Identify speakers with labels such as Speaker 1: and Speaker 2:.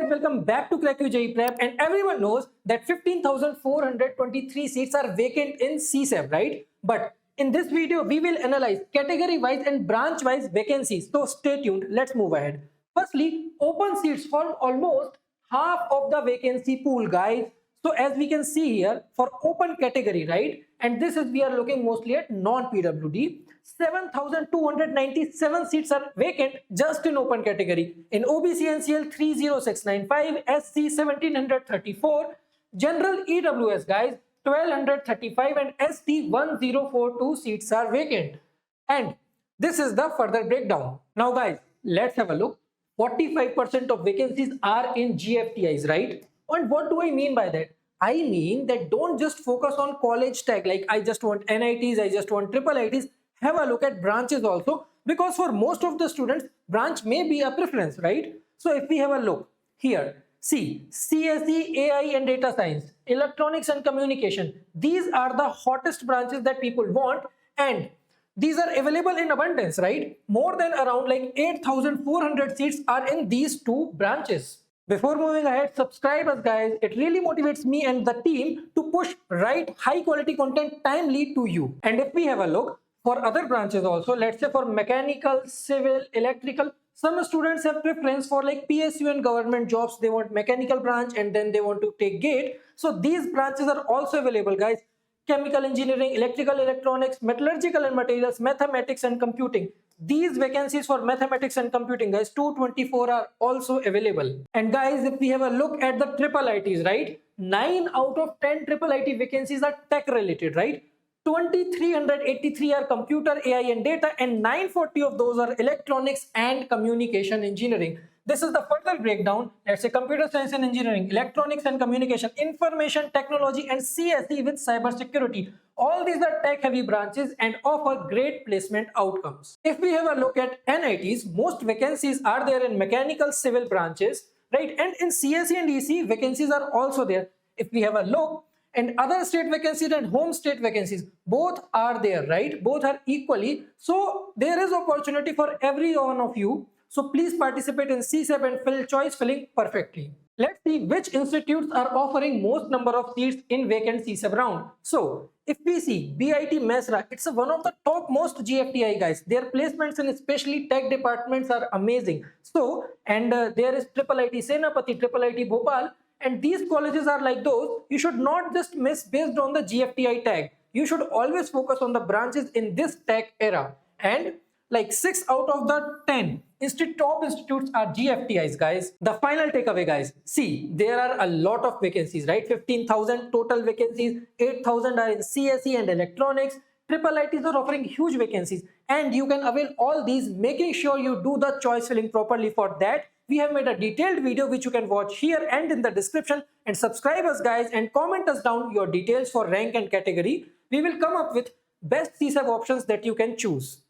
Speaker 1: guys, welcome back to Cracku JEE Prep, and everyone knows that 15,423 seats are vacant in CSAB, right? But in this video, we will analyze category-wise and branch-wise vacancies. So stay tuned. Let's move ahead. Firstly, open seats form almost half of the vacancy pool, guys. So as we can see here, for open category, right? And this is, we are looking mostly at non-PWD. 7,297 seats are vacant just in open category. In OBC-NCL 30695, SC 1734, General EWS, guys, 1235, and ST 1042 seats are vacant. And this is the further breakdown. Now guys, let's have a look. 45% of vacancies are in GFTIs, right? And what do I mean by that? I mean that don't just focus on college tag, like I just want NITs, I just want IIITs. Have a look at branches also, because for most of the students, branch may be a preference, right? So if we have a look here, see, CSE, AI and data science, electronics and communication, these are the hottest branches that people want, and these are available in abundance, right? More than around like 8,400 seats are in these two branches. Before moving ahead, subscribe us guys. It really motivates me and the team to push right high quality content timely to you. And if we have a look, for other branches also, let's say for mechanical, civil, electrical, some students have preference for like PSU and government jobs. They want mechanical branch and then they want to take GATE. So these branches are also available, guys. Chemical engineering, electrical, electronics, metallurgical and materials, mathematics and computing. These vacancies for mathematics and computing, guys, 224 are also available. And guys, if we have a look at the IIITs, right? 9 out of 10 IIIT vacancies are tech related, right? 2,383 are computer, AI and data, and 940 of those are electronics and communication engineering. This is the further breakdown. Let's say computer science and engineering, electronics and communication, information technology, and CSE with cyber security. All these are tech heavy branches and offer great placement outcomes. If we have a look at NITs, most vacancies are there in mechanical, civil branches, right? And in CSE and EC, vacancies are also there. If we have a look, and other state vacancies and home state vacancies, both are there, right? Both are equally. So there is opportunity for every one of you. So please participate in CSAB and fill choice filling perfectly. Let's see which institutes are offering most number of seats in vacant CSAB round. So if we see BIT Mesra, it's one of the top most GFTI, guys. Their placements in especially tech departments are amazing. So, and there is IIIT Senapati, IIIT Bhopal. And these colleges are like those you should not just miss based on the GFTI tag. You should always focus on the branches in this tech era. And like 6 out of the 10 top institutes are GFTIs, guys. The final takeaway, guys. See, there are a lot of vacancies, right? 15,000 total vacancies, 8,000 are in CSE and electronics. IIITs are offering huge vacancies, and you can avail all these, making sure you do the choice filling properly. For that, we have made a detailed video which you can watch here and in the description, and subscribe us guys and comment us down your details for rank and category. We will come up with best CSAB options that you can choose.